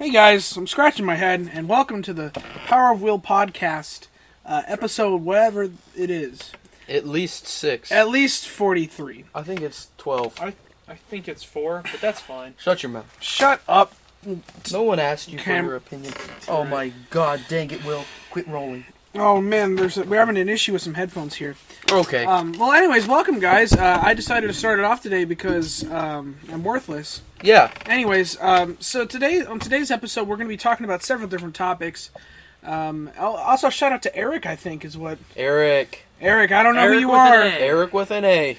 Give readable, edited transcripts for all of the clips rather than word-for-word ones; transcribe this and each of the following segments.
Hey guys, I'm scratching my head, and welcome to the Power of Will podcast, episode whatever it is. At least 6. At least 43. I think it's 12. I think it's 4, but that's fine. Shut your mouth. Shut up. No one asked you for Cam- your opinion. Oh my god, dang it, Will. Quit rolling. Oh man, we're having an issue with some headphones here. Okay. Well, anyways, welcome guys. I decided to start it off today because I'm worthless. Yeah. Anyways, so on today's episode, we're going to be talking about several different topics. Also, shout out to Aric, I think, is what... Eric. Aric, I don't know Aric who you with are. an A. Eric with an A.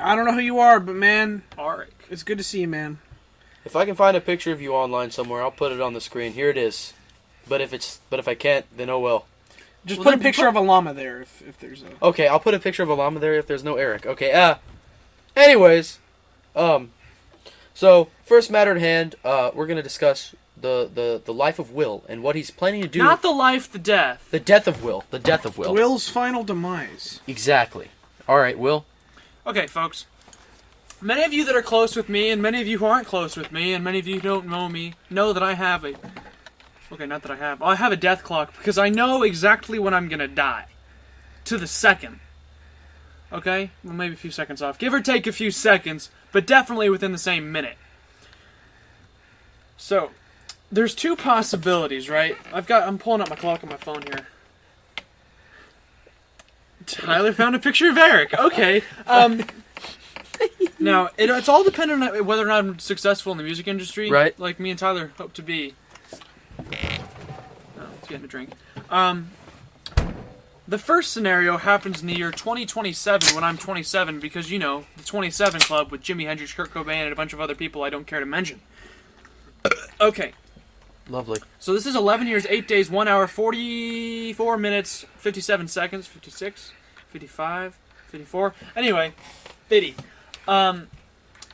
I don't know who you are, but man, Aric. it's good to see you, man. If I can find a picture of you online somewhere, I'll put it on the screen. Here it is. But if I can't, then oh well. Just Well, put a then picture of a llama there, if there's a... Okay, I'll put a picture of a llama there if there's no Eric. Okay, anyways, so first matter at hand, we're gonna discuss the life of Will and what he's planning to do. Not the life, the death. The death of Will. The death of Will. Will's final demise. Exactly. All right, Will. Okay, folks. Many of you that are close with me, and many of you who aren't close with me, and many of you who don't know me, know that I have a... Okay, not that I have. I have a death clock because I know exactly when I'm gonna die. To the second. Okay? Well, maybe a few seconds off. Give or take a few seconds, but definitely within the same minute. So, there's two possibilities, right? I'm pulling up my clock on my phone here. Tyler found a picture of Eric. Okay. Now, it's all dependent on whether or not I'm successful in the music industry. Right. Like me and Tyler hope to be. Oh, it's getting a drink. The first scenario happens in the year 2027 when I'm 27 because, you know, the 27 Club with Jimi Hendrix, Kurt Cobain, and a bunch of other people I don't care to mention. Okay. Lovely. So this is 11 years, 8 days, 1 hour, 44 minutes, 57 seconds, 56, 55, 54. Anyway, 50.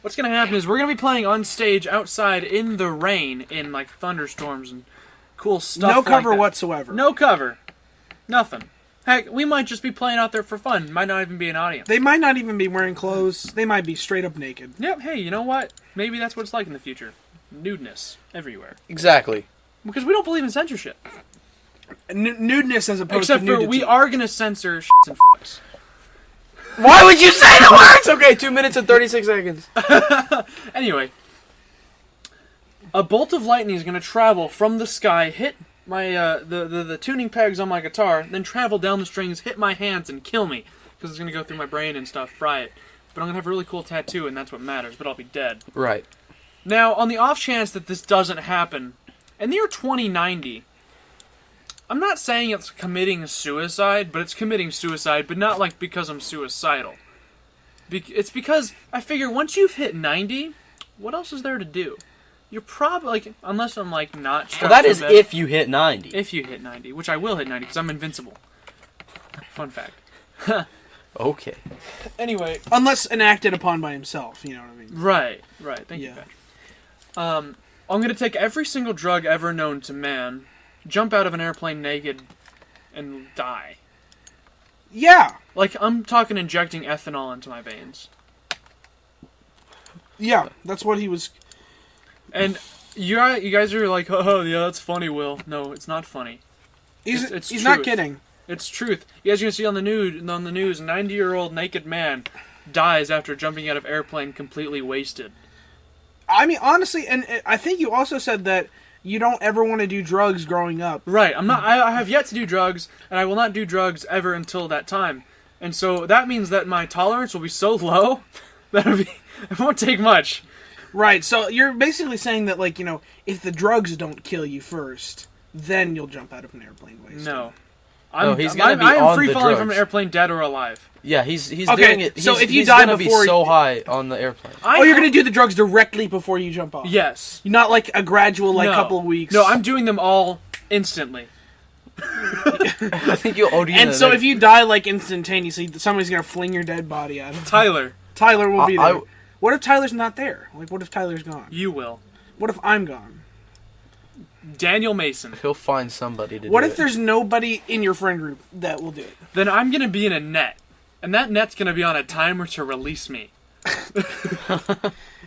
What's going to happen is we're going to be playing on stage outside in the rain in, like, thunderstorms and cool stuff No cover like that. whatsoever. No cover. Nothing. Heck, we might just be playing out there for fun. Might not even be an audience. They might not even be wearing clothes. They might be straight up naked. Yep, hey, you know what? Maybe that's what it's like in the future. Nudeness everywhere. Exactly. Because we don't believe in censorship. Nudeness as opposed Except to for nudity. we are going to censor shits and fucks. Why would you say the words? Okay, 2 minutes and 36 seconds. Anyway, a bolt of lightning is going to travel from the sky, hit my the tuning pegs on my guitar, then travel down the strings, hit my hands, and kill me. Because it's going to go through my brain and stuff, fry it. But I'm going to have a really cool tattoo, and that's what matters, but I'll be dead. Right. Now, on the off chance that this doesn't happen, in the year 2090, I'm not saying it's committing suicide, but it's committing suicide, but not like because I'm suicidal. It's because I figure once you've hit 90, what else is there to do? You're probably, like, unless I'm, like, not Well, strapped that to is bed. if you hit 90. If you hit 90, which I will hit 90, because I'm invincible. Fun fact. Okay. Anyway. Unless enacted upon by himself, you know what I mean? Right. Thank you, Yeah. Patrick. I'm going to take every single drug ever known to man, jump out of an airplane naked, and die. Yeah. Like, I'm talking injecting ethanol into my veins. Yeah, that's what he was... And you guys are like, oh, yeah, that's funny, Will. No, it's not funny. He's It's not truth. kidding. It's truth. You guys are going to see on the news, a 90-year-old naked man dies after jumping out of airplane completely wasted. I mean, honestly, and I think you also said that you don't ever want to do drugs growing up. Right. I have yet to do drugs, and I will not do drugs ever until that time. And so that means that my tolerance will be so low that it won't take much. Right, so you're basically saying that, like, you know, if the drugs don't kill you first, then you'll jump out of an airplane wasted. No. He's gonna be I am on free the falling from an drugs. airplane, dead or alive. Yeah, he's Okay, doing it. so if you he's die gonna before- be so high on the airplane. Oh, you're going to do the drugs directly before you jump off? Yes. Not like a gradual, like, No. couple of weeks? No, I'm doing them all instantly. I think you'll OD. And so if you die, like, instantaneously, somebody's going to fling your dead body out. Tyler, Tyler will be there. I- What if Tyler's not there? Like, what if Tyler's gone? you will. What if I'm gone? Daniel Mason. he'll find somebody to do What if it. there's nobody in your friend group that will do it? Then I'm going to be in a net. And that net's going to be on a timer to release me.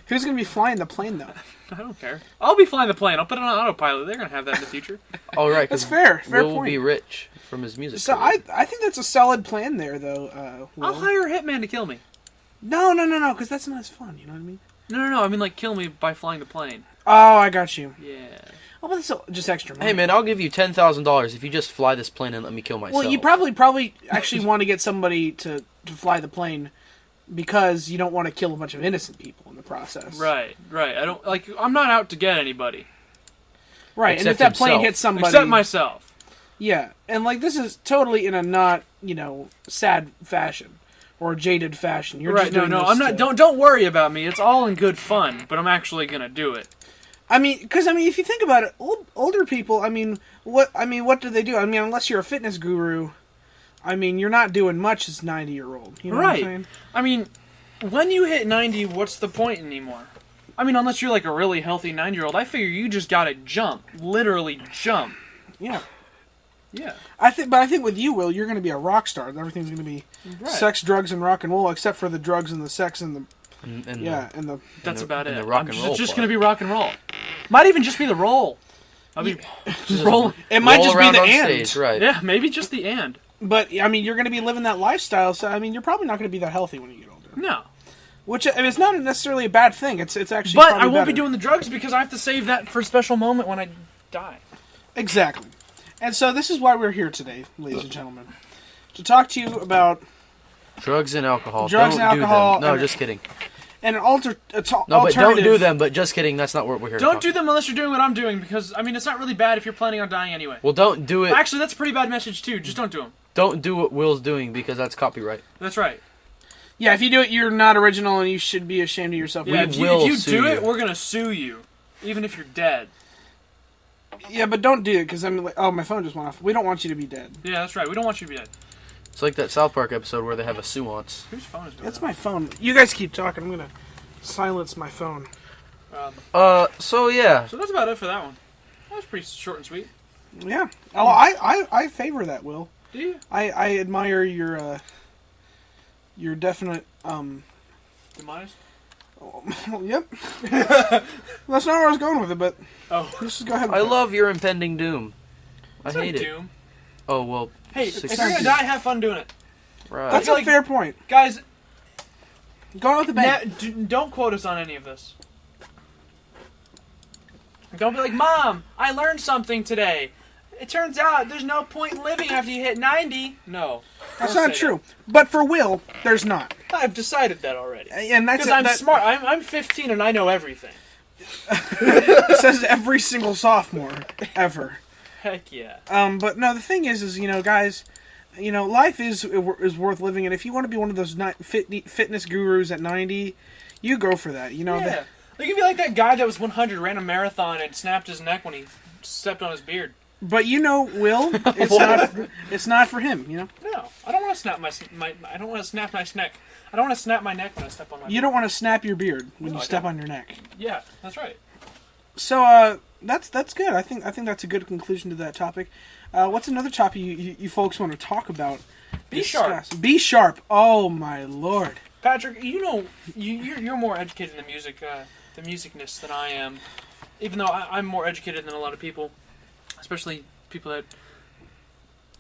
Who's going to be flying the plane, though? I don't care. I'll be flying the plane. I'll put it on autopilot. They're gonna have that in the future. All right, That's fair. Fair Will point. be rich from his music. So career. I think that's a solid plan there, though. Will. I'll hire a hitman to kill me. No, because that's not as fun. You know what I mean? No. I mean, like, kill me by flying the plane. Oh, I got you. Yeah. Oh, but that's just extra money. Hey man, I'll give you $10,000 if you just fly this plane and let me kill myself. Well, you probably actually want to get somebody to fly the plane because you don't want to kill a bunch of innocent people in the process. Right. I'm not out to get anybody. Right, and if Except that plane himself. hits somebody... Except myself. Yeah, and like this is totally in a not, sad fashion or jaded fashion. You're Right, just doing no, this I'm not. to- Don't worry about me. It's all in good fun, but I'm actually gonna do it. I mean, because if you think about it, older people. What do they do? I mean, unless you're a fitness guru, you're not doing much as 90-year-old. You know what I'm Right. saying? I mean, when you hit 90, what's the point anymore? I mean, unless you're like a really healthy 9-year-old, I figure you just gotta jump, literally jump. Yeah. Yeah. I think with you, Will, you're going to be a rock star. Everything's going to be Right. sex, drugs, and rock and roll, except for the drugs and the sex and the and the. That's the- about and it. the rock and roll It's just part. gonna be rock and roll. Might even just be the roll. I'll be rolling. It might roll just be around the on and. stage, right? Yeah, maybe just the and. But you're going to be living that lifestyle, so you're probably not going to be that healthy when you get older. No. Which it's not necessarily a bad thing. It's actually. But probably I won't be better. doing the drugs because I have to save that for a special moment when I die. Exactly. And so this is why we're here today, ladies and gentlemen, to talk to you about Drugs and alcohol. Drugs don't and alcohol do them. No, and- just kidding. an No, but don't alternative. do them. But just kidding. That's not what we're here. to Don't talk do them unless you're doing what I'm doing because, it's not really bad if you're planning on dying anyway. Well, don't do it. Actually, that's a pretty bad message too. Just don't do them. Don't do what Will's doing because that's copyright. That's right. Yeah, if you do it, you're not original, and you should be ashamed of yourself. Yeah, We if will you sue do it, you. we're gonna sue you, even if you're dead. Yeah, but don't do it because my phone just went off. We don't want you to be dead. Yeah, that's right. We don't want you to be dead. It's like that South Park episode where they have a suance. Whose phone is doing That's that? my phone. You guys keep talking. I'm gonna silence my phone. So yeah. So that's about it for that one. That was pretty short and sweet. Yeah. Oh, I favor that, Will. Do you? I admire your definite Demise? Yep. That's not where I was going with it, but Oh. let's just go ahead. With I that. love your impending doom. I It's not hate it. Doom. Oh well. Hey, Six- if you're gonna die, have fun doing it. Right. That's I a feel fair point. Guys, Go out with the bang. don't quote us on any of this. Don't be like, Mom, I learned something today. It turns out there's no point living after you hit 90. No. That's don't not say true. But for Will, there's not. that. I've decided that already. And that's Because I'm that smart. I'm 15 and I know everything. says every single sophomore ever. Heck yeah. But no, the thing is guys, life is worth living, and if you want to be one of those fitness gurus at 90, you go for that. Yeah. You can be like that guy that was 100, ran a marathon, and snapped his neck when he stepped on his beard. But Will, it's not for him. No, I don't want to snap I don't want to snap my neck. I don't want to snap my neck when I step on my beard. You don't want to snap your beard when No, you I step don't. on your neck. Yeah, that's right. So that's good. I think that's a good conclusion to that topic. What's another topic you folks want to talk about? Be sharp. Be sharp. Oh my lord. Patrick, you're more educated in the musicness than I am. Even though I'm more educated than a lot of people, especially people that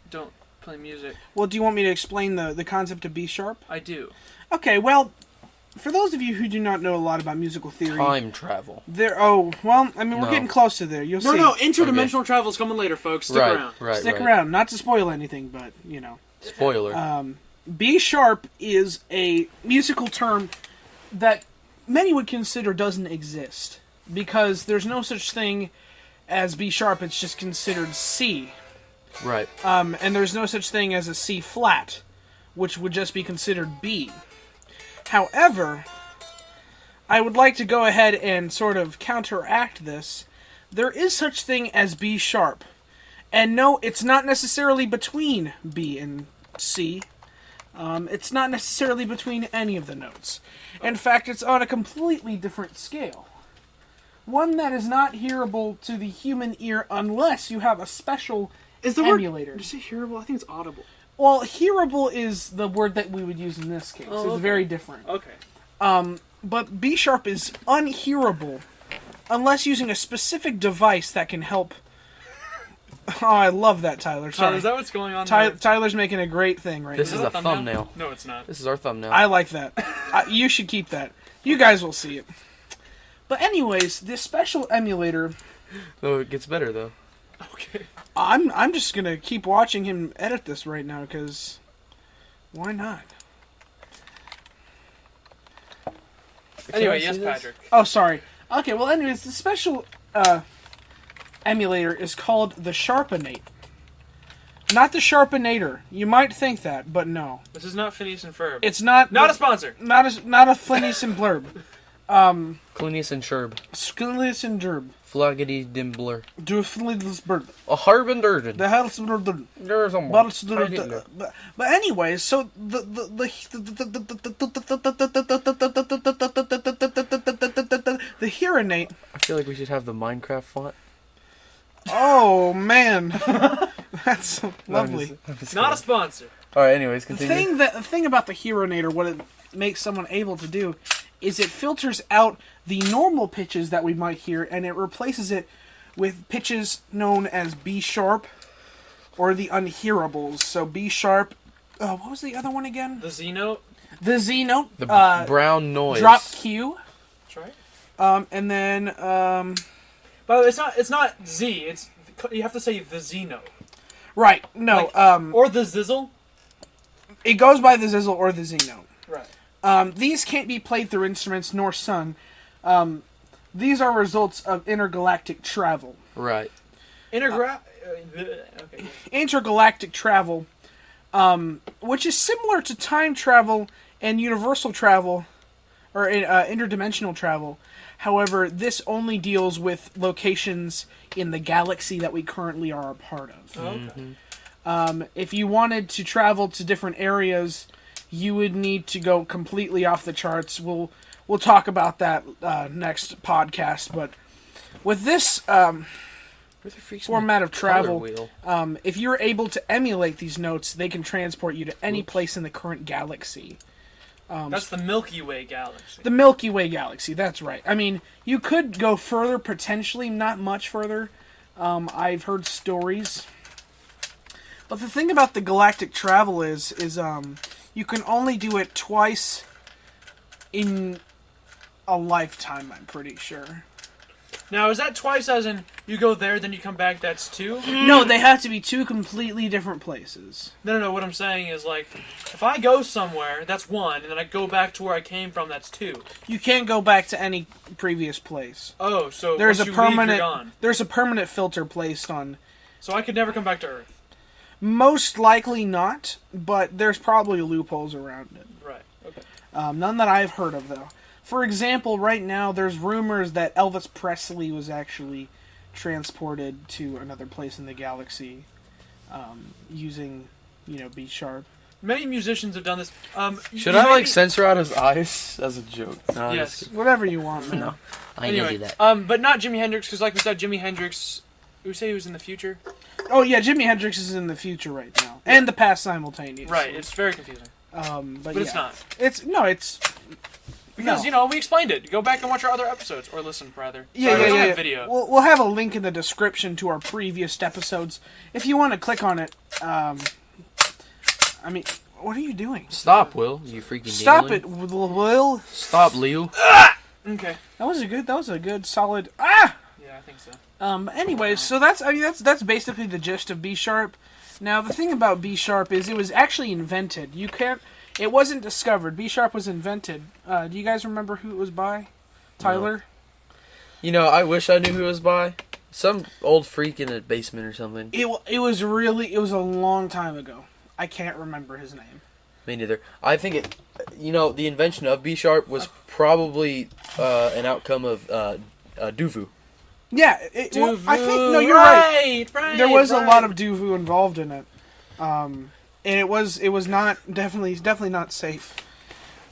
don't play music. Well, do you want me to explain the concept of be sharp? I do. Okay, well, for those of you who do not know a lot about musical theory, Time travel. we're No. getting close to there. You'll see. Interdimensional travel's coming later, folks. Stick around. Right. Stick around, not to spoil anything, but Spoiler. B sharp is a musical term that many would consider doesn't exist because there's no such thing as B sharp. It's just considered C. Right. And there's no such thing as a C flat, which would just be considered B. However, I would like to go ahead and sort of counteract this. There is such thing as B sharp. And no, it's not necessarily between B and C. It's not necessarily between any of the notes. In fact, it's on a completely different scale. One that is not hearable to the human ear unless you have a special emulator. Did you say hearable? I think it's audible. Well, hearable is the word that we would use in this case. Oh, It's okay. very different. Okay. but B Sharp is unhearable unless using a specific device that can help. Oh, I love that, Tyler. Sorry. Is that what's going on there? Tyler's making a great thing right This now. is a thumbnail. No, it's not. This is our thumbnail. I like that. You should keep that. You guys will see it. But anyways, this special emulator, Oh, it gets better though. Okay. I'm just gonna keep watching him edit this right now because why not? Anyway, Can I yes, see this? Patrick. Oh, sorry. Okay, well, anyways, the special emulator is called the Sharpenate. Not the Sharpenator. You might think that, but no. This is not Phineas and Ferb. It's not. Not a sponsor. Not a Phineas and Blurb. Clinius and Sherb. Skillis and Derb. Flaggedy Dimbler. Do Phineas Bird. A Harbin Durden. The hell's the There's a but anyways, so the Hearonate. I feel like we should have the Minecraft font. Oh man, that's lovely. I'm just Not a kidding. sponsor. Alright, anyways, The continue. thing about the Hearonator, what it makes someone able to do, is it filters out the normal pitches that we might hear, and it replaces it with pitches known as B sharp, or the unhearables. So B sharp. What was the other one again? The Z note. The Z note. The brown noise. Drop Q. That's right. And then By the way, it's not Z. It's you have to say the Z note. right. No. Or the Zizzle. It goes by the Zizzle or the Z note. Right. These can't be played through instruments nor sung. These are results of intergalactic travel. Right. Okay. Intergalactic travel, which is similar to time travel and universal travel, or interdimensional travel. However, this only deals with locations in the galaxy that we currently are a part of. Okay. If you wanted to travel to different areas, you would need to go completely off the charts. We'll talk about that next podcast. But with this format of travel, if you're able to emulate these notes, they can transport you to any place in the current galaxy. That's the Milky Way galaxy. The Milky Way galaxy, that's right. I mean, you could go further, potentially, not much further. I've heard stories. But the thing about the galactic travel is you can only do it twice in a lifetime, I'm pretty sure. Now, is that twice as in you go there, then you come back, that's two? No, they have to be two completely different places. No, what I'm saying is, like, if I go somewhere, that's one, and then I go back to where I came from, that's two. You can't go back to any previous place. Oh, so There's once a you leave, permanent you're gone. there's a permanent filter placed on. So I could never come back to Earth. Most likely not, but there's probably loopholes around it. Right, okay. None that I've heard of, though. For example, right now, there's rumors that Elvis Presley was actually transported to another place in the galaxy using, B sharp. Many musicians have done this. Should I, censor out his eyes as a joke? No, I'm Yes. just Whatever you want, man. No. I Anyway, do that. but not Jimi Hendrix, because like we said, Jimi Hendrix, we say he was in the future? Oh, yeah, Jimi Hendrix is in the future right now. And the past simultaneously. Right, it's very confusing. But It's not. It's... Because, we explained it. Go back and watch our other episodes. Or listen, rather. Yeah, Sorry, we don't yeah. have video. We'll have a link in the description to our previous episodes. If you want to click on it, what are you doing? Stop, Will. You freaking Stop gambling. it, Will. Stop, Leo. Okay. That was a good, solid... Yeah, I think so. Anyways, so that's basically the gist of B sharp. Now, the thing about B sharp is it was actually invented. It wasn't discovered. B sharp was invented. Do you guys remember who it was by? Tyler? No. I wish I knew who it was by. Some old freak in a basement or something. It was a long time ago. I can't remember his name. Me neither. I think the invention of B sharp was probably an outcome of Duvu. Yeah, I think you're right. Right. There was a lot of Duvu involved in it, and it was not definitely not safe.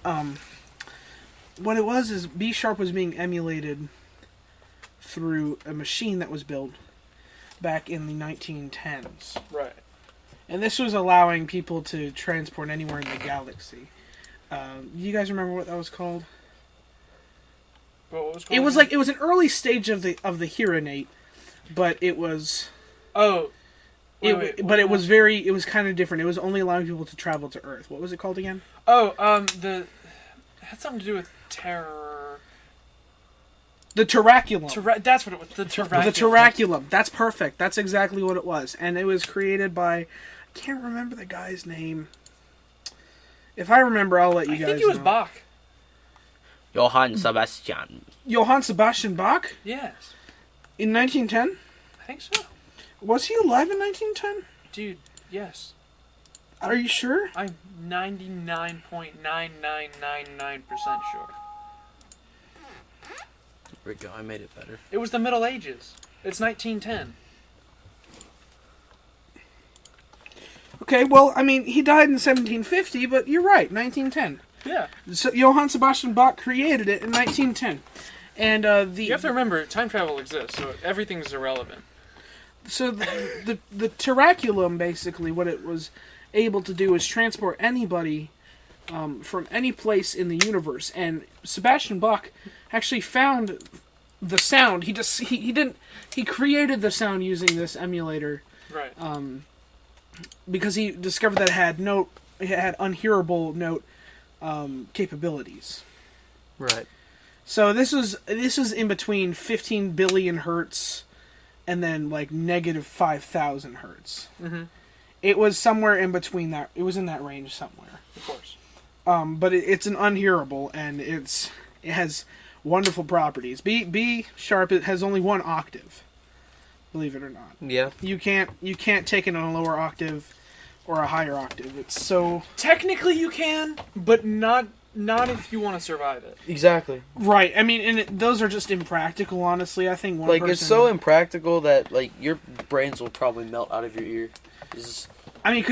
What it was is B sharp was being emulated through a machine that was built back in the 1910s. Right. And this was allowing people to transport anywhere in the galaxy. You guys remember what that was called? What was It was like it was an early stage of the Heronate, but it was. Oh. It was kind of different. It was only allowing people to travel to Earth. What was it called again? Oh, it had something to do with terror. The Terraculum. That's what it was. The Terraculum. The Terraculum. That's perfect. That's exactly what it was. And it was created by... I can't remember the guy's name. If I remember, I'll let you guys know. I think it was Bach. Johann Sebastian. Johann Sebastian Bach? Yes. In 1910? I think so. Was he alive in 1910? Dude, yes. Are you sure? I'm 99.9999% sure. There we go. I made it better. It was the Middle Ages. It's 1910. Okay, well, I mean, he died in 1750, but you're right, 1910. Yeah. So Johann Sebastian Bach created it in 1910. And you have to remember, time travel exists, so everything's irrelevant. So the Terraculum, basically, what it was able to do is transport anybody from any place in the universe. And Sebastian Bach actually found the sound. He created the sound using this emulator. Right. Because he discovered that it had unhearable note capabilities. Right. So this was in between 15 billion hertz and then like negative 5,000 hertz. Mm-hmm. It was somewhere in between that. It was in that range somewhere. Of course. But it's an unhearable, and it has wonderful properties. B sharp has only one octave, believe it or not. Yeah. You can't take it on a lower octave or a higher octave. It's so Technically you can, but not if you want to survive it. Exactly. right. I mean, and those are just impractical. Honestly, I think one Like person, it's so impractical that like your brains will probably melt out of your ear. I mean,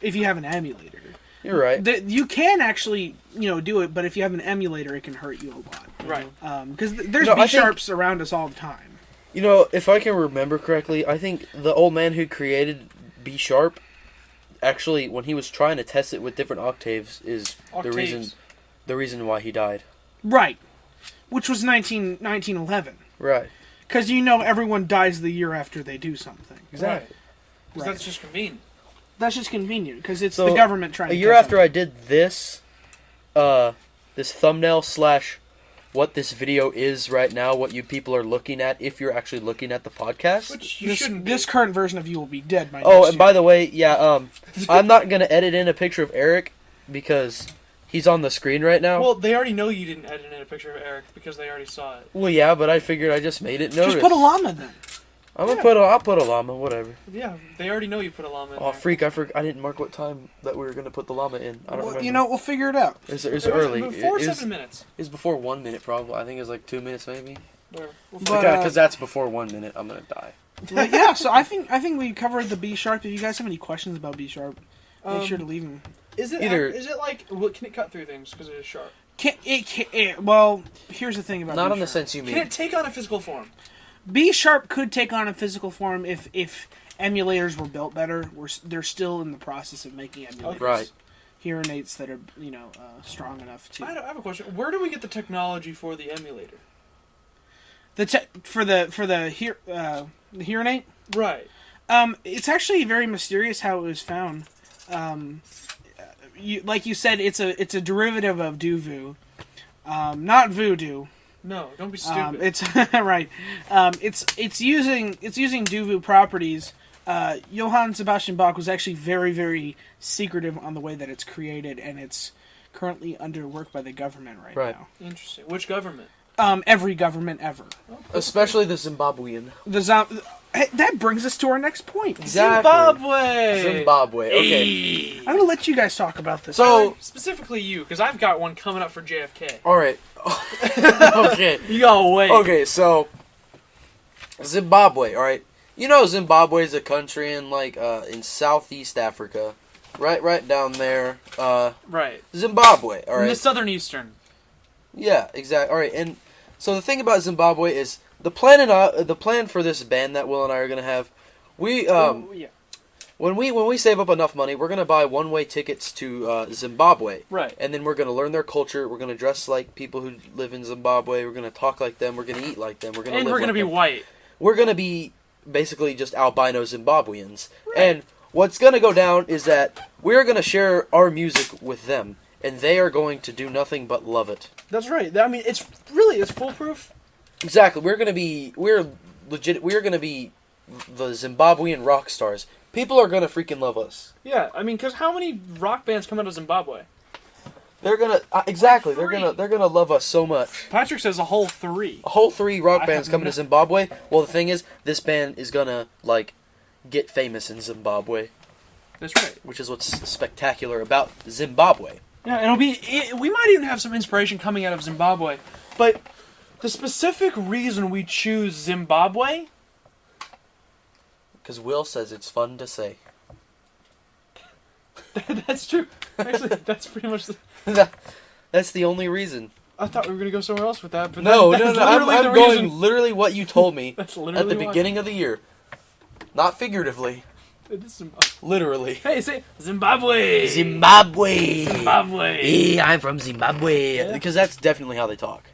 if you have an emulator, You're right. you can actually do it. But if you have an emulator, it can hurt you a lot. Right. Because there's No, I B sharps around us all the time. You know, if I can remember correctly, I think the old man who created B sharp, actually, when he was trying to test it with different octaves, is the reason why he died. Right. Which was 1911. Right. Because everyone dies the year after they do something. Exactly. Because that's just convenient. That's just convenient, because it's So, the government trying to... A year after I did this, this thumbnail / what this video is right now, what you people are looking at, if you're actually looking at the podcast. Which you shouldn't be. This current version of you will be dead by Oh, and by the way, yeah, I'm not going to edit in a picture of Eric, because he's on the screen right now. Well, they already know you didn't edit in a picture of Eric, because they already saw it. Well, yeah, but I figured I just made it notice. Just put a llama then. I'll put a llama, whatever. Yeah, they already know you put a llama in Oh, there. freak, I didn't mark what time that we were going to put the llama in. I don't remember. We'll figure it out. It's early. Before It 7 minutes. was before 1 minute, probably. I think it was like 2 minutes, maybe. Whatever. We'll But, Because that's before 1 minute. I'm going to die. But yeah, so I think we covered the B sharp. If you guys have any questions about B sharp, make sure to leave them. Is it can it cut through things because it is sharp? Well, here's the thing about Not B in the sharp. sense you mean. Can it take on a physical form? B sharp could take on a physical form if emulators were built better. They're still in the process of making emulators. Right. Heronates that are strong enough to. I have a question. Where do we get the technology for the emulator? For the Heronate? Right. It's actually very mysterious how it was found. Like you said, it's a derivative of Duvu, not voodoo. No, don't be stupid. It's right. It's using Duvu properties. Johann Sebastian Bach was actually very, very secretive on the way that it's created, and it's currently under work by the government right now. Interesting. Which government? Every government ever. Especially the Zimbabwean. That brings us to our next point. Exactly. Zimbabwe. Okay. I'm gonna let you guys talk about this. So Specifically you, because I've got one coming up for JFK. all right. Okay. You gotta wait. Okay. So Zimbabwe. All right. Zimbabwe is a country in Southeast Africa, right down there. Right. Zimbabwe. All In right. the southern eastern. Yeah. Exactly. All right. And so the thing about Zimbabwe is the plan for this band that Will and I are gonna have. We yeah. When we save up enough money, we're gonna buy one-way tickets to Zimbabwe. Right. And then we're gonna learn their culture. We're gonna dress like people who live in Zimbabwe. We're gonna talk like them. We're gonna eat like them. We're gonna be white. We're gonna be basically just albino Zimbabweans. Right. And what's gonna go down is that we're gonna share our music with them, and they are going to do nothing but love it. That's right. I mean, it's foolproof. Exactly. We're gonna be the Zimbabwean rock stars. People are gonna freaking love us. Yeah, I mean, because how many rock bands come out of Zimbabwe? They're gonna exactly. They're gonna love us so much. Patrick says a whole 3. A whole 3 rock bands coming to Zimbabwe. Well, the thing is, this band is gonna get famous in Zimbabwe. That's right. Which is what's spectacular about Zimbabwe. Yeah, we might even have some inspiration coming out of Zimbabwe, but the specific reason we choose Zimbabwe. Because Will says it's fun to say. That's true. Actually, that's pretty much that's the only reason. I thought we were going to go somewhere else with that, but no. I'm going literally what you told me at the beginning of the year. Not figuratively. It is Zimbabwe. Literally. Hey, say Zimbabwe! Zimbabwe! Zimbabwe! Hey, I'm from Zimbabwe. Yeah. Because that's definitely how they talk.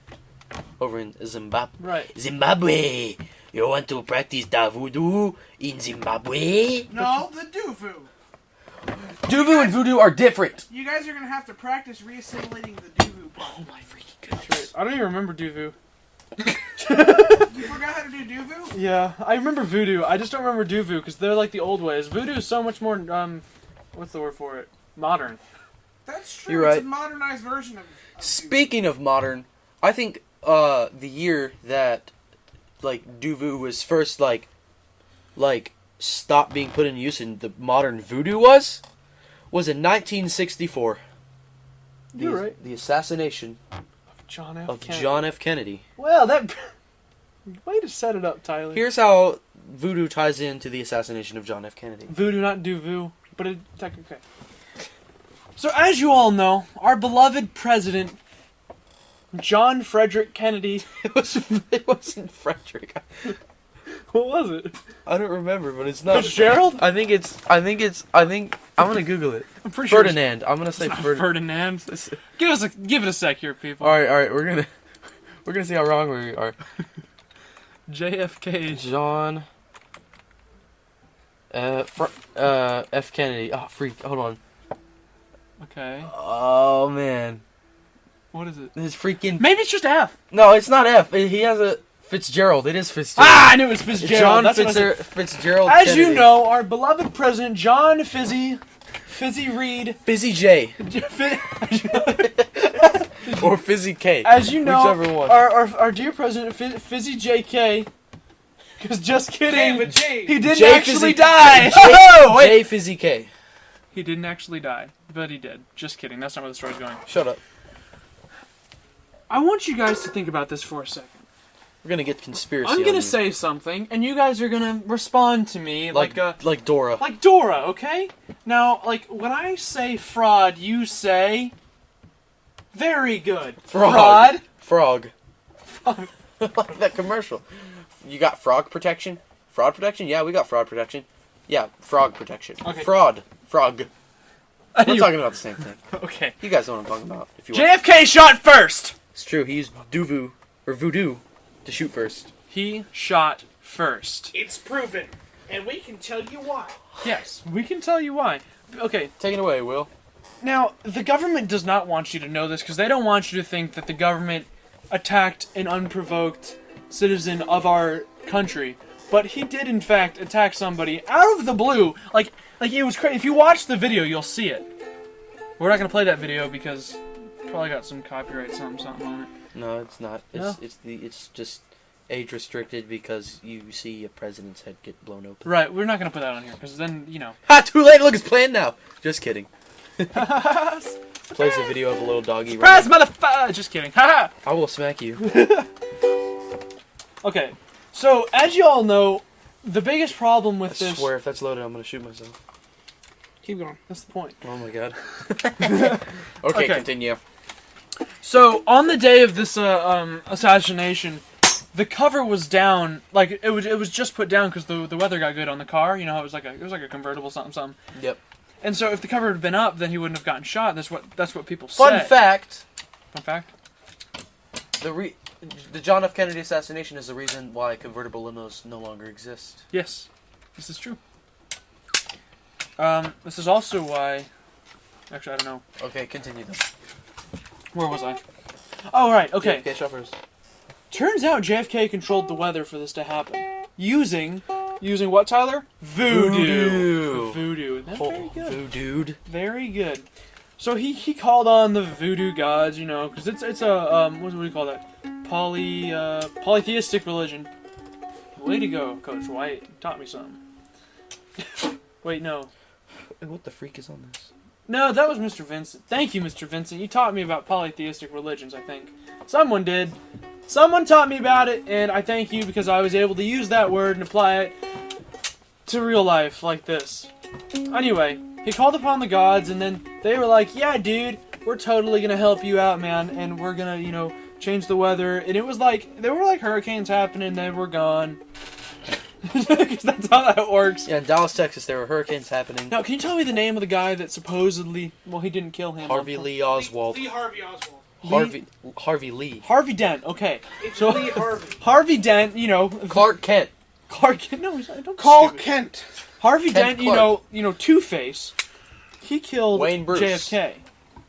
Over in Zimbabwe. Right. Zimbabwe! You want to practice the voodoo in Zimbabwe? No, the Duvu. Duvu and voodoo are different. You guys are going to have to practice reassimilating the Duvu part. Oh my freaking goodness. Right. I don't even remember Duvu. You forgot how to do Duvu? Yeah, I remember voodoo. I just don't remember Duvu because they're like the old ways. Voodoo is so much more, what's the word for it? Modern. That's true. You're right. It's a modernized version of Speaking of modern, I think the year that Duvu was first stopped being put in use in the modern voodoo was in 1964. You're right. The assassination John of Kennedy. John F. Kennedy. Well, that way to set it up, Tyler. Here's how voodoo ties into the assassination of John F. Kennedy. Voodoo, not Duvu, but okay. So, as you all know, our beloved president, John Frederick Kennedy. It wasn't Frederick. What was it? I don't remember, but it's not Fitzgerald? I think I'm gonna Google it. I'm pretty sure Ferdinand. I'm gonna say Ferdinand. Give it a sec here, people. All right. We're gonna see how wrong we are. JFK. John F. Kennedy. Oh, freak. Hold on. Okay. Oh, man. What is it? His freaking... Maybe it's just F. No, it's not F. He has a... Fitzgerald. It is Fitzgerald. Ah, I knew it was Fitzgerald. John Fitzgerald As Kennedy. you know, our beloved president, John Fizzy Reed. Fizzy J. Or Fizzy K. As you know, whichever one. Our dear president, Fizzy JK. Because just kidding, he didn't actually die. J Fizzy K. He didn't actually die, but he did. Just kidding. That's not where the story's going. Shut up. I want you guys to think about this for a second. We're gonna get conspiracy. I'm gonna say something, and you guys are gonna respond to me like Dora. Like Dora, okay? Now, when I say fraud, you say very good. Frog. Frog. Like that commercial. You got frog protection? Fraud protection? Yeah, we got fraud protection. Yeah, frog protection. Okay. Frog. We're talking about the same thing. Okay. You guys know what I'm talking about. If you JFK shot first! It's true, he used voodoo to shoot first. He shot first. It's proven, and we can tell you why. Yes, we can tell you why. Okay. Take it away, Will. Now, the government does not want you to know this because they don't want you to think that the government attacked an unprovoked citizen of our country. But he did, in fact, attack somebody out of the blue. Like it was crazy. If you watch the video, you'll see it. We're not going to play that video because it's probably got some copyright something on it. No, it's not. No? It's just age restricted because you see a president's head get blown open. Right, we're not going to put that on here because then, Ha! Too late. Look, it's playing now. Just kidding. Plays a video of a little doggy. Surprise, motherfucker! Just kidding. Haha! I will smack you. Okay, so as you all know, the biggest problem with I this... swear, if that's loaded, I'm gonna shoot myself. Keep going. That's the point. Oh my god. Okay. Continue. So, on the day of this assassination, the cover was down, like it was just put down because the weather got good on the car. You know, it was like a convertible something. Yep. And so if the cover had been up, then he wouldn't have gotten shot. That's what people say. Fun fact. Fun fact. The John F. Kennedy assassination is the reason why convertible limos no longer exist. Yes, this is true. This is also why. Actually, I don't know. Okay, continue then. Where was I? Oh, right. Okay. JFK shoppers. Turns out JFK controlled the weather for this to happen using what, Tyler? Voodoo. Voodoo. That's very good. Voodoo. Very good. So he called on the voodoo gods, you know, because it's a what do you call that? Polytheistic religion. Way to go, Coach White. You taught me something. Wait, no. And what the freak is on this? No, that was Mr. Vincent. Thank you, Mr. Vincent. You taught me about polytheistic religions, I think. Someone did. Someone taught me about it, and I thank you because I was able to use that word and apply it to real life like this. Anyway, he called upon the gods, and then they were like, yeah, dude, we're totally gonna help you out, man, and we're gonna, you know, change the weather. And it was like, there were like hurricanes happening, they were gone. Because that's how that works. Yeah, in Dallas, Texas, there were hurricanes happening. Now, can you tell me the name of the guy that supposedly, well, he didn't kill him. Harvey Lee Oswald. Lee Harvey Oswald. Harvey Lee. Harvey Dent, okay. It's So, Lee Harvey. Harvey Dent, you know. Clark Kent. Clark Kent, no, he's not. Don't Carl stupid. Kent. Harvey Kent Dent, Clark. you know, Two-Face. He killed Wayne Bruce. JFK.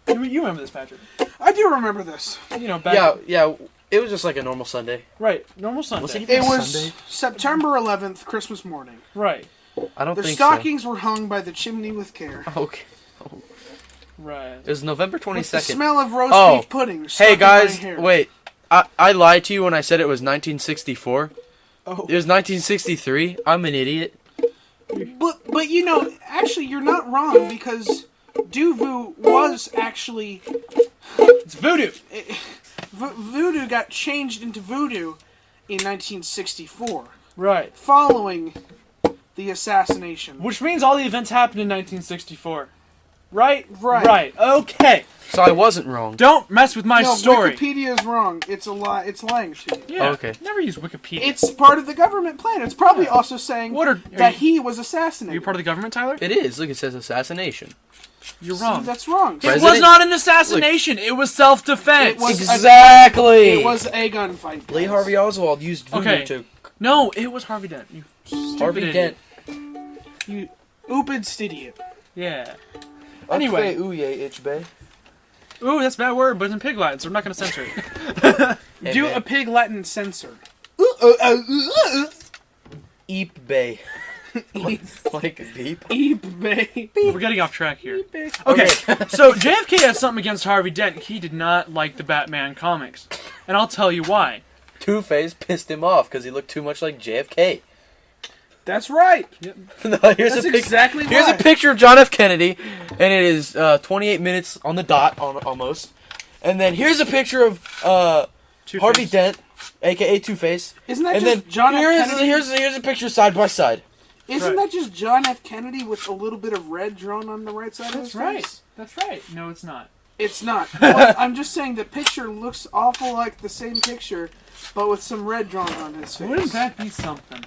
You remember this, Patrick? I do remember this. You know, back. Yeah. It was just like a normal Sunday. Right, normal Sunday. Was it It was Sunday? September 11th, Christmas morning. Right, I don't Their think stockings were hung by the chimney with care. so. Okay. right. It was November With the 22nd. smell of roast Oh. beef pudding stuck Hey in my guys, hair. wait. I lied to you when I said it was 1964. Oh. It was 1963. I'm an idiot. But you know, actually, you're not wrong because Duvu was actually It's voodoo. Voodoo got changed into voodoo in 1964, Right. following the assassination. Which means all the events happened in 1964. Right? Right. Right. Okay. So I wasn't wrong. Don't mess with my No, story. Wikipedia is wrong. It's a lie. It's lying to you. Yeah. Okay. Never use Wikipedia. It's part of the government plan. It's probably also saying What are that you, he was are assassinated. you part of the government, Tyler? It is. Look, it says assassination. You're See, wrong. that's wrong. It President- was not an assassination. It was self-defense. It was- Exactly. It was a gunfight. Lee guys. Harvey Oswald used voodoo Okay. to No, it was Harvey Dent. You stupid Harvey idiot. Dent. You oopid idiot. Yeah. Anyway. Ooh, yeah, itch bay. Ooh, that's a bad word, but it's in Pig Latin, so we're not going to censor it. Hey, Do man. a pig Latin censor. Eep bay. Like a beep. Eep bay. We're getting off track here. Okay, so JFK had something against Harvey Dent. He did not like the Batman comics. And I'll tell you why. Two-Face pissed him off because he looked too much like JFK. That's right. No, here's That's a exactly Here's why. a picture of John F. Kennedy, and it is 28 minutes on the dot, almost. And then here's a picture of Two-Face. Harvey Dent, aka Two-Face. Isn't that And just then John F. here's, Kennedy? here's a picture side by side. Isn't Right. that just John F. Kennedy with a little bit of red drawn on the right side of his That's right. face? That's right. No, it's not. It's not. Well, I'm just saying the picture looks awful like the same picture, but with some red drawn on his face. Wouldn't that be something?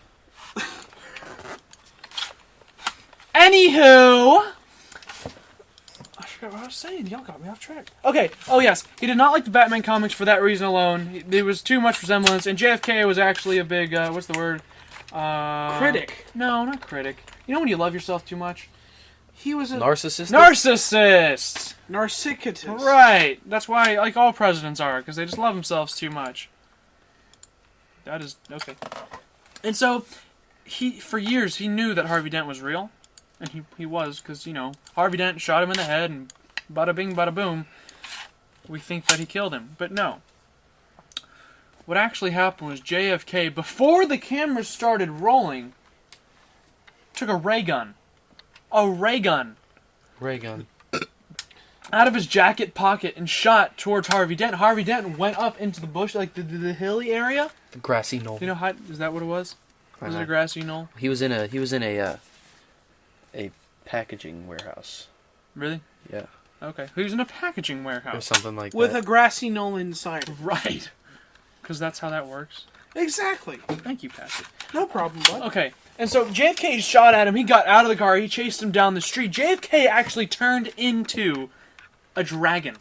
Anywho, I forgot what I was saying. Y'all got me off track. Okay. Oh yes, he did not like the Batman comics for that reason alone. There was too much resemblance, and JFK was actually a big what's the word? Critic. No, not critic. You know when you love yourself too much? He was a Narcissist. Narcissist. narcissist. Right. That's why, like all presidents are, because they just love themselves too much. That is okay. And so, for years he knew that Harvey Dent was real, and he was, because you know Harvey Dent shot him in the head, and bada bing, bada boom. We think that he killed him, but no. What actually happened was JFK, before the cameras started rolling, took a ray gun. A ray gun. Ray gun. Out of his jacket pocket and shot towards Harvey Dent. Harvey Dent went up into the bush, like the hilly area. The grassy knoll. You know how? Is that what it was? Was it a grassy knoll? He was in a packaging warehouse. Really? Yeah. Okay. He was in a packaging Or warehouse. something like With that. a grassy knoll inside. Right. Because that's how that works. Exactly. Thank you, Patrick. No problem, bud. Okay, and so JFK shot at him. He got out of the car. He chased him down the street. JFK actually turned into a dragon.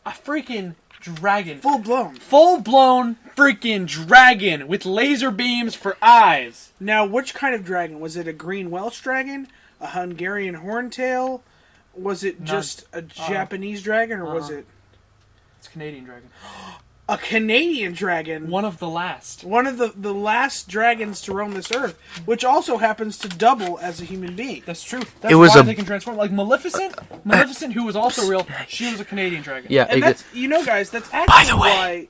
A freaking dragon. Full blown. Full-blown freaking dragon with laser beams for eyes. Now, which kind of dragon? Was it a green Welsh dragon? A Hungarian horntail? Was it just a Japanese dragon, or was it It's a Canadian dragon. a Canadian dragon? One of the last. One of the last dragons to roam this earth, which also happens to double as a human being. That's true. That's It was why a- they can transform. Like Maleficent, who was also real, she was a Canadian dragon. Yeah, And that's, guys, that's actually the way- why...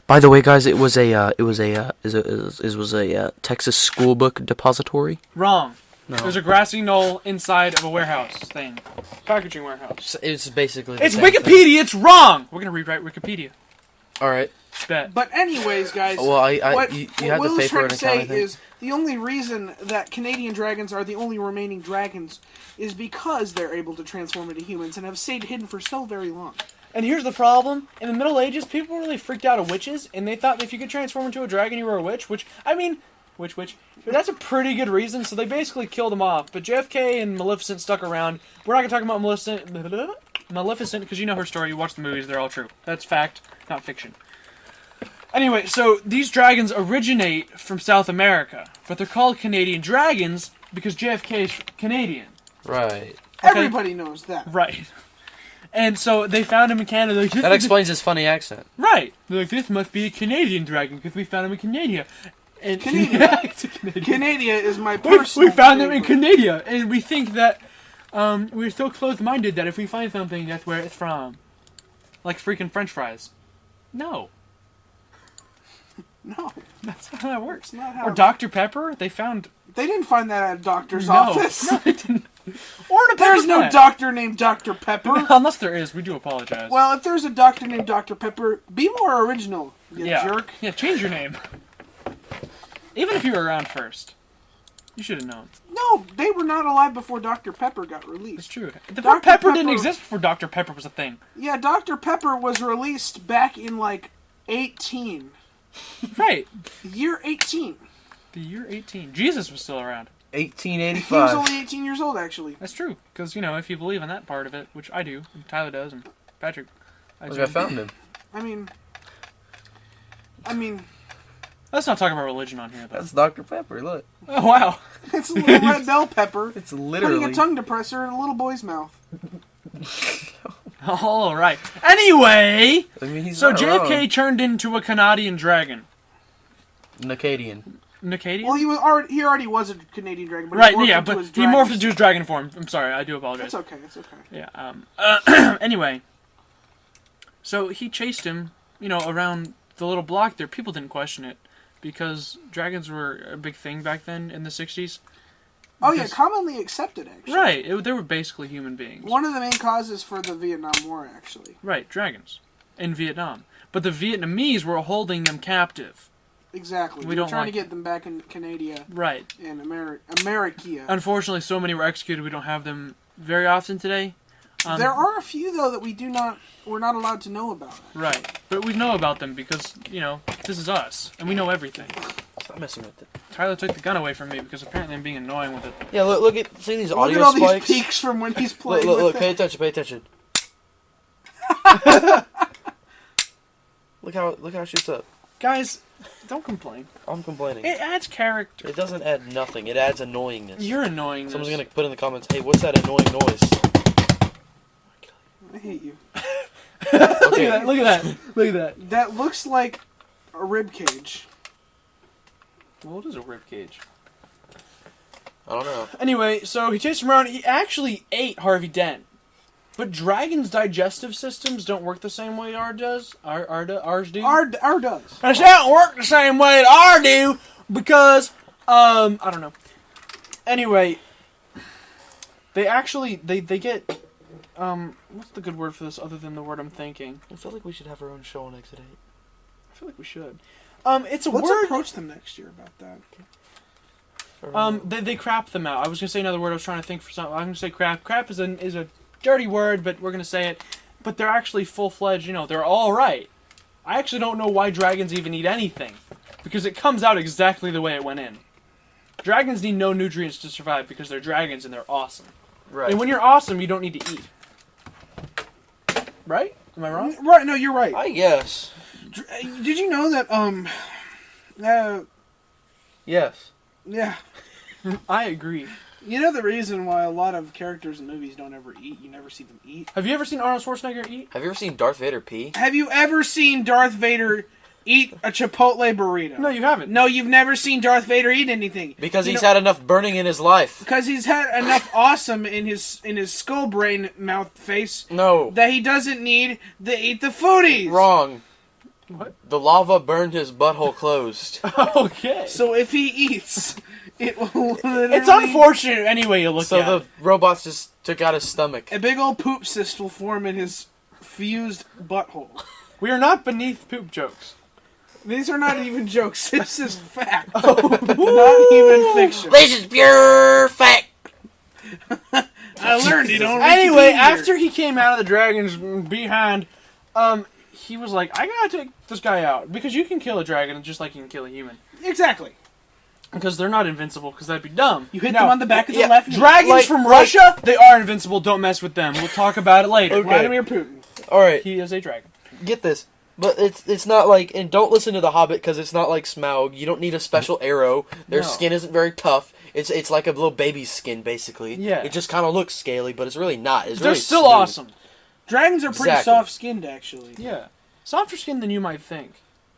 By the way, guys, it was a Texas school book depository. Wrong. No. There's a grassy knoll inside of a warehouse thing. Packaging warehouse. It's basically. It's Wikipedia, it's wrong! We're gonna rewrite Wikipedia. All right. Bet. But anyways, guys, Well, you what had Will to pay is for trying an to account, say I think. is the only reason that Canadian dragons are the only remaining dragons is because they're able to transform into humans and have stayed hidden for so very long. And here's the problem. In the Middle Ages, people were really freaked out of witches, and they thought if you could transform into a dragon, you were a witch, which, I mean, witch. But that's a pretty good reason, so they basically killed them off. But JFK and Maleficent stuck around. We're not going to talk about Maleficent, because you know her story, you watch the movies, they're all true. That's fact, not fiction. Anyway, so these dragons originate from South America, but they're called Canadian dragons because JFK is Canadian. Right. Everybody knows that. Right. And so they found him in Canada. Like, That explains his funny accent. Right. They're like, this must be a Canadian dragon because we found him in Canada. And Canada. It's a Canadian. Canada is my We personal found them in favorite. Canada, and we think that we're so close-minded that if we find something, that's where it's from. Like freaking French fries. No, No, that's not how that works. not how Or it- Dr. Pepper, they found... they didn't find that at a doctor's No, office. no, they didn't. Or in a There's pepper no plant. doctor named Dr. Pepper. Unless there is, we do apologize. Well, if there's a doctor named Dr. Pepper, be more original, you yeah. jerk. Yeah, change your name. Even if you were around first. You should have known. No, they were not alive before Dr. Pepper got It's released. true. The Dr. word pepper didn't Pepper- exist before Dr. Pepper was a thing. Yeah, Dr. Pepper was released back in, 18. Right. Year 18. The year 18. Jesus was still around. 1885. He was only 18 years old, actually. That's true. Because, if you believe in that part of it, which I do, and Tyler does, and Patrick. Look, I found him. I mean, Let's not talk about religion on here, though. That's Dr. Pepper. Look, Oh, wow. it's a little red bell pepper it's putting a literally. tongue depressor in a little boy's mouth. All right. Anyway, I mean, he's so not JFK wrong. turned into a Canadian dragon. Acadian. Acadian? Well, he already was a Canadian dragon, but Right, he morphed yeah, into but his he dragon. morphed into his dragon form. I'm sorry, I do apologize. It's okay, it's okay. Yeah, anyway. So he chased him, around the little block there. People didn't question it because dragons were a big thing back then in the 60s. Oh yeah, Because- commonly accepted, actually. Right, they were basically human beings. One of the main causes for the Vietnam War, actually. Right, dragons. In Vietnam. But the Vietnamese were holding them captive. Exactly. We We don't were trying like- to get them back in Canada Right. and America. Unfortunately, so many were executed, we don't have them very often today. There are a few though that we're not allowed to know about. Right. But we know about them because, this is us. And we know everything. Stop messing with it. Tyler took the gun away from me because apparently I'm being annoying with it. Yeah, look at see these Look audio at all spikes. these peaks from when he's Look, playing look, with look! it. Pay attention! Look how it shoots up. Guys, don't complain. I'm complaining. It adds character. It doesn't add nothing. It adds annoyingness. You're annoying. Someone's this. gonna put in the comments, "Hey, what's that annoying noise?" I hate you. Okay. Look at that. That looks like a rib cage. Well, it is a ribcage. I don't know. Anyway, so he chased him around. He actually ate Harvey Dent. But dragons' digestive systems don't work the same way ours does. Ours do. Our does. It don't work the same way that ours do because I don't know. Anyway, they actually they get what's the good word for this other than the word I'm thinking? I feel like we should have our own show on Exit 8. I feel like we should. It's a Let's word. approach them next year about that. They crap them out. I was gonna say another word. I was trying to think for something. I'm gonna say crap. Crap is a dirty word, but we're gonna say it. But they're actually full-fledged. They're all right. I actually don't know why dragons even eat anything. because it comes out exactly the way it went in. Dragons need no nutrients to survive because they're dragons and they're awesome. Right. And when you're awesome, you don't need to eat. Right? Am I wrong? Right, no, you're right. I guess. Did you know that, Yes. yeah. I agree. You know the reason why a lot of characters in movies don't ever eat? You never see them eat? Have you ever seen Arnold Schwarzenegger eat? Have you ever seen Darth Vader pee? Have you ever seen Darth Vader eat a Chipotle burrito? No, you haven't. No, you've never seen Darth Vader eat anything. Because he's had enough burning in his life. Because he's had enough awesome in his skull brain mouth face No. that he doesn't need to eat the foodies. Wrong. What? The lava burned his butthole closed. Okay. So if he eats, it will literally... It's unfortunate anyway you look So at the it. robots just took out his stomach. A big old poop cyst will form in his fused butthole. We are not beneath poop jokes. These are not even jokes. This is fact. Not even fiction. This is pure fact. I learned it on Anyway, Wikipedia. after he came out of the dragon's behind, he was like, I gotta take this guy out. Because you can kill a dragon just like you can kill a human. Exactly. Because they're not invincible, because that'd be dumb. You hit Now, them on the back of the yeah, left knee. Dragons from Russia, they are invincible. Don't mess with them. We'll talk about it later. Okay. Vladimir Putin. Alright, He is a dragon. get this. But it's not like, and don't listen to The Hobbit because it's not like Smaug. You don't need a special arrow. Their No. skin isn't very tough. It's like a little baby's skin, basically. Yeah. It just kind of looks scaly, but it's really not. It's They're really still smooth. awesome. Dragons are pretty Exactly. soft-skinned, actually. Yeah. Softer skin than you might think.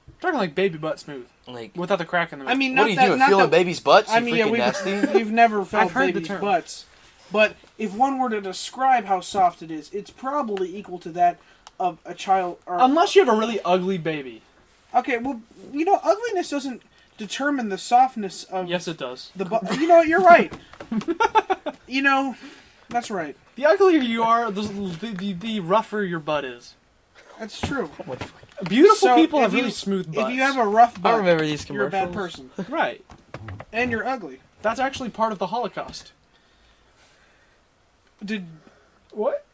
I'm talking like baby butt smooth. Like, Without the crack in the middle. I mean, what not are you that, doing? not Feeling that, babies' butts? I You mean, freaking nasty. we've never felt I've heard the babies' term. butts. But if one were to describe how soft it is, it's probably equal to that of a child. Or, Unless you have a really ugly baby. okay, well, ugliness doesn't determine the softness of Yes, it does. the butt. You know what? You're right. That's right. The uglier you are, the rougher your butt is. That's true. Beautiful So, people if have really you- smooth butts. If you have a rough butt, I remember these you're a bad commercials. person. Right. And you're ugly. That's actually part of the Holocaust. Did What?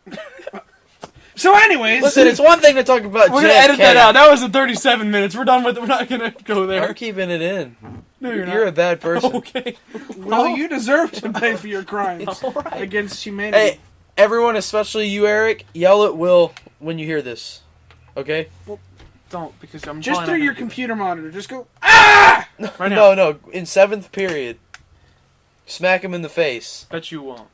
So anyways... Listen, it's one thing to talk about We're gonna JFK. edit that out. That was the 37 minutes. We're done with it. We're not gonna go there. I'm keeping it in. No, you're You're a not. bad person. Okay. Well, you deserve to pay for your crimes Alright. against humanity. Hey, everyone, especially you, Eric, yell at Will when you hear this. Okay? Don't, because I'm Just probably through not your gonna do computer monitor. Just go, ah! it. Right now. No, in 7th period. Smack him in the face. Bet you won't.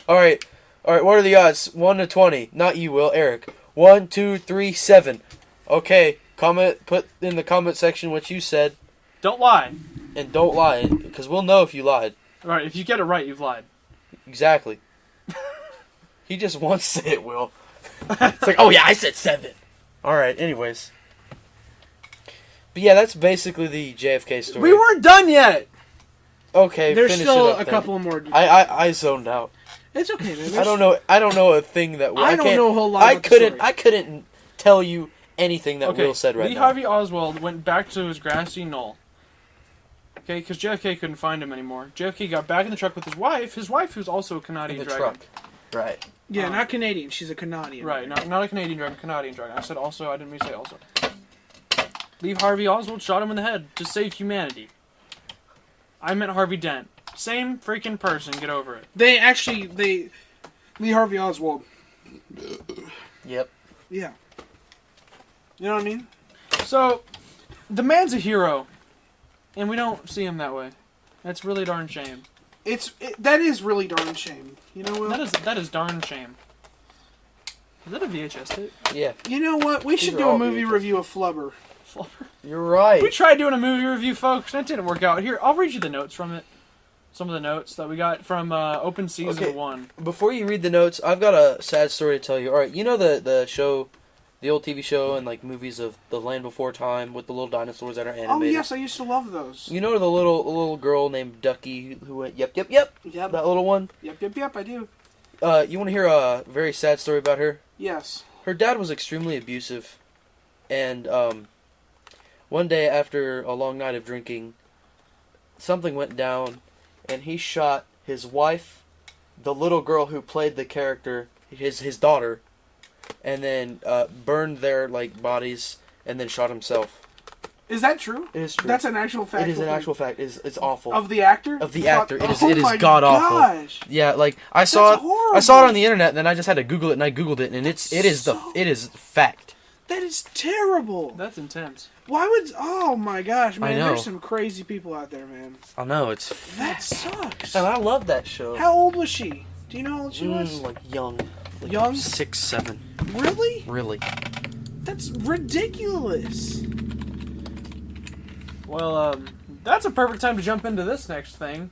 Alright, what are the odds? 1 to 20. Not you, Will. Eric. 1, 2, 3, 7. Okay, put in the comment section what you said, Don't lie. and don't lie, because we'll know if you lied. Alright, if you get it right, you've lied. Exactly. He just wants to hit Will. It's like, oh yeah, I said 7. Alright, anyways. But yeah, that's basically the JFK story. We weren't done yet! Okay, There's finish still it up a then. couple more. I zoned out. It's okay, man. I don't know a thing that I don't can't- know a whole lot I about the couldn't story. I couldn't tell you anything that Okay, Will said right Lee now. Harvey Oswald went back to his grassy knoll. Okay, because JFK couldn't find him anymore. JFK got back in the truck with his wife who's also a In Canadian the dragon. truck. Right. Yeah, not Canadian. She's a Canadian. Right, not a Canadian dragon, Canadian dragon. I said also, I didn't mean to say also. Lee Harvey Oswald shot him in the head to save humanity. I meant Harvey Dent. Same freaking person, get over it. Lee Harvey Oswald. Yep. Yeah. You know what I mean? So, the man's a hero, and we don't see him that way. That's really darn shame. That is really darn shame. You know what? That is darn shame. Is that a VHS tape? Yeah. You know what? We should are do a all movie VHS. review of Flubber. You're right. We tried doing a movie review, folks, and it didn't work out. Here, I'll read you the notes from it. Some of the notes that we got from Open Season Okay. 1. Before you read the notes, I've got a sad story to tell you. Alright, you know the show, the old TV show and like movies of The Land Before Time with the little dinosaurs that are animated? Oh yes, I used to love those. You know the little girl named Ducky who went yep. Yep. That little one? Yep. I do. You want to hear a very sad story about her? Yes. Her dad was extremely abusive, and one day after a long night of drinking, something went down, and he shot his wife, the little girl who played the character, his daughter, and then burned their like bodies, and then shot himself. Is that true? It is true. That's an actual fact. It is an actual fact. It's awful. Of the actor? Of the actor. It is my god awful. gosh. Yeah, like I saw horrible. I saw it on the internet, and then I just had to Google it, and I Googled it, and it is fact. That is terrible. That's intense. Why would? Oh my gosh, man! I know. There's some crazy people out there, man. I know it's. That sucks. And I love that show. How old was she? Do you know how old she was? Like young. Like Young? 6, 7. Really? Really. That's ridiculous. Well, that's a perfect time to jump into this next thing.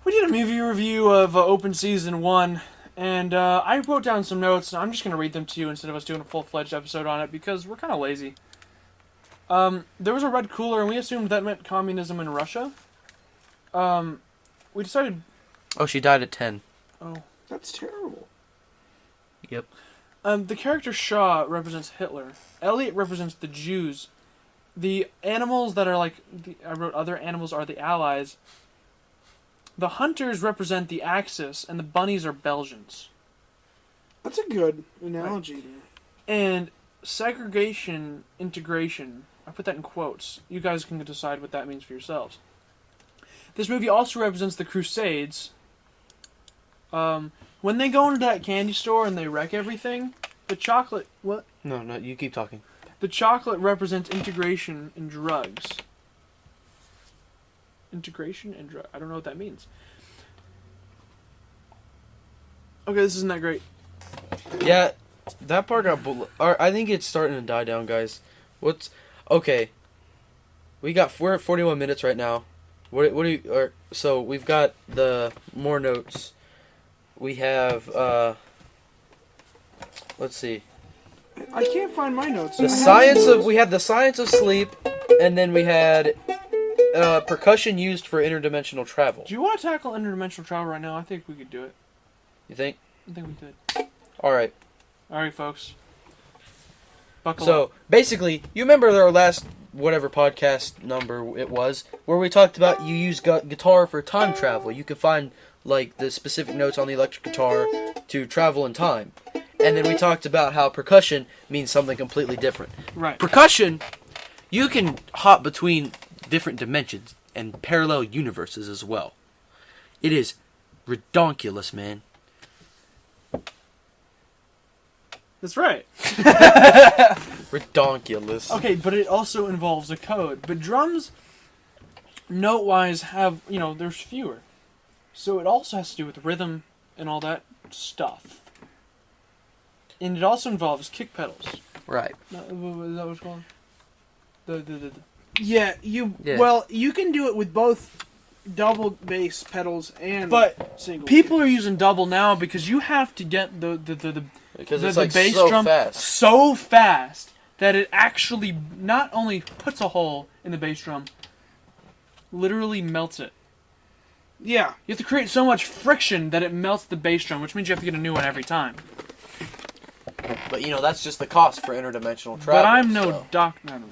We did a movie review of Open Season 1, and I wrote down some notes, and I'm just going to read them to you instead of us doing a full-fledged episode on it, because we're kind of lazy. There was a red cooler, and we assumed that meant communism in Russia. We decided... Oh, she died at 10. Oh. That's terrible. Yep. The character Shaw represents Hitler. Elliot represents the Jews. The animals that are like... I wrote other animals are the Allies. The hunters represent the Axis, and the bunnies are Belgians. That's a good analogy. Right. And segregation, integration, I put that in quotes. You guys can decide what that means for yourselves. This movie also represents the Crusades. When they go into that candy store and they wreck everything, the chocolate... What? No, you keep talking. The chocolate represents integration and drugs. Integration and drug. I don't know what that means. Okay, this isn't that great. Yeah, that part got... I think it's starting to die down, guys. Okay. We're at 41 minutes right now. What do you... So, we've got the more notes. We have, let's see. I can't find my notes. We had the science of sleep, and then we had percussion used for interdimensional travel. Do you want to tackle interdimensional travel right now? I think we could do it. You think? I think we could. Alright. Alright, folks. Buckle up. Basically, you remember our last whatever podcast number it was, where we talked about you use guitar for time travel. You can find, like, the specific notes on the electric guitar to travel in time. And then we talked about how percussion means something completely different. Right. Percussion, you can hop between different dimensions and parallel universes as well. It is redonkulous, man. That's right. Redonkulous. Okay, but it also involves a code. But drums, note-wise, have, there's fewer. So it also has to do with rhythm and all that stuff. And it also involves kick pedals. Right. Is that what it's called? Yeah. Well, you can do it with both double bass pedals and single. People are using double now because you have to get the bass drum so fast that it actually not only puts a hole in the bass drum, literally melts it. Yeah. You have to create so much friction that it melts the bass drum, which means you have to get a new one every time. But, that's just the cost for interdimensional travel. But I'm no doctor. No.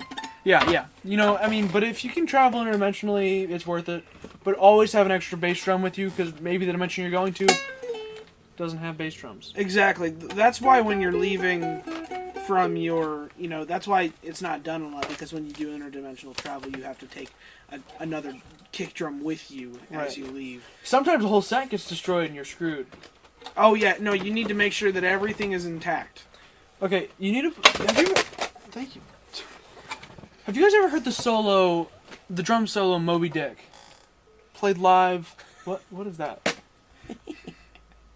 Yeah. But if you can travel interdimensionally, it's worth it. But always have an extra bass drum with you, because maybe the dimension you're going to doesn't have bass drums. Exactly. That's why when you're leaving from your, that's why it's not done a lot, because when you do interdimensional travel, you have to take another kick drum with you as you leave. Sometimes the whole set gets destroyed and you're screwed. Oh, yeah. No, you need to make sure that everything is intact. Okay, thank you. Have you guys ever heard the drum solo Moby Dick? Played live. What is that?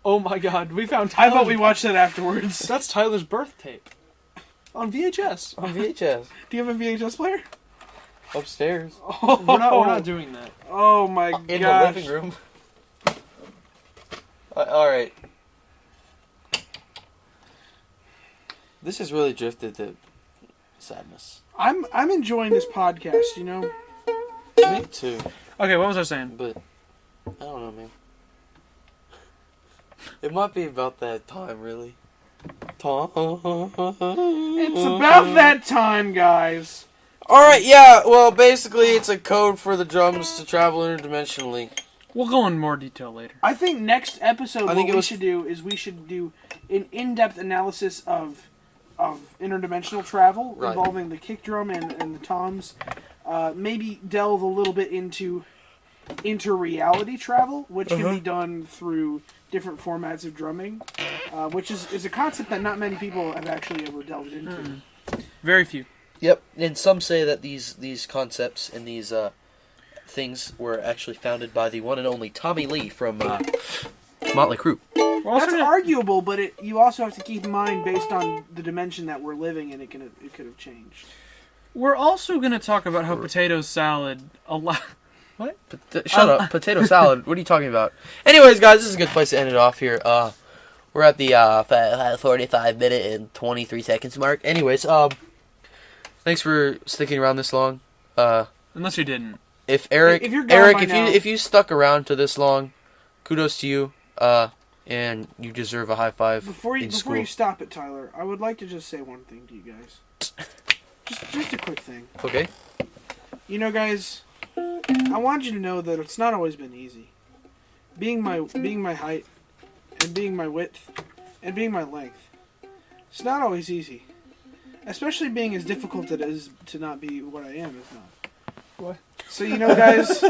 Oh my god, we found I thought we watched that afterwards. That's Tyler's birth tape. On VHS. On VHS. Do you have a VHS player? Upstairs. Oh, we're not doing that. Oh my god. In the living room. Alright. This has really drifted to sadness. I'm enjoying this podcast, Me too. Okay, what was I saying? But, I don't know, man. It might be about that time, really. It's about that time, guys. Alright, yeah, well, basically it's a code for the drums to travel interdimensionally. We'll go in more detail later. I think next episode we should do an in-depth analysis of interdimensional travel Right. involving the kick drum and the toms. Maybe delve a little bit into inter-reality travel, which can be done through different formats of drumming, which is a concept that not many people have actually ever delved into. Very few. Yep, and some say that these concepts and these things were actually founded by the one and only Tommy Lee from Motley Crue. That's arguable, but you also have to keep in mind, based on the dimension that we're living in, it could have changed. We're also going to talk about how potato salad What? Shut up. Potato salad. What are you talking about? Anyways, guys, this is a good place to end it off here. We're at the 45 minute and 23 seconds mark. Anyways, thanks for sticking around this long. Unless you didn't. If Eric, If you're gone by now- if you stuck around to this long, kudos to you. And you deserve a high five Before in school. you stop it, Tyler, I would like to just say one thing to you guys. Just a quick thing. Okay. You know, guys, I want you to know that it's not always been easy. Being my height, and being my width, and being my length, it's not always easy. Especially being as difficult it is to not be what I am is not. What? So you know, guys,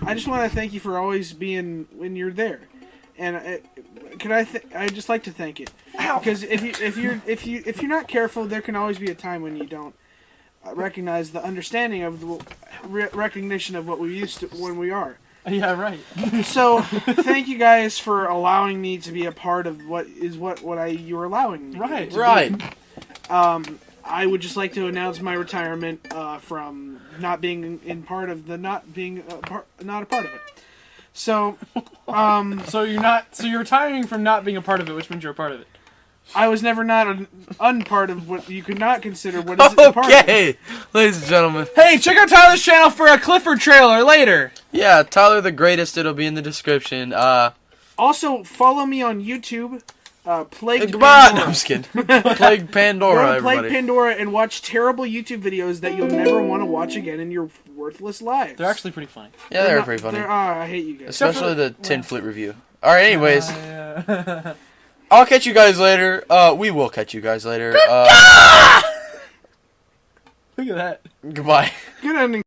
I just want to thank you for always being when you're there, and I just like to thank it because if you're not careful, there can always be a time when you don't recognize the understanding of the recognition of what we used to when we are. Yeah, right. So thank you guys for allowing me to be a part of what you're allowing me. Right. to be. Right. I would just like to announce my retirement from not being not a part of it. So, So you're retiring from not being a part of it, which means you're a part of it. I was never not an unpart of what you could not consider what is a part of it. Okay, ladies and gentlemen. Hey, check out Tyler's channel for a Clifford trailer later. Yeah, Tyler the Greatest. It'll be in the description. Also, follow me on YouTube. Plague Come on, Pandora. I'm just kidding. Plague Pandora, Go to Plague everybody. Pandora and watch terrible YouTube videos that you'll never want to watch again in your worthless lives. They're actually pretty funny. Yeah, they're not- pretty funny. I hate you guys. Especially the tin flip review. All right, anyways, Yeah. I'll catch you guys later. We will catch you guys later. Look at that. Goodbye. Good ending.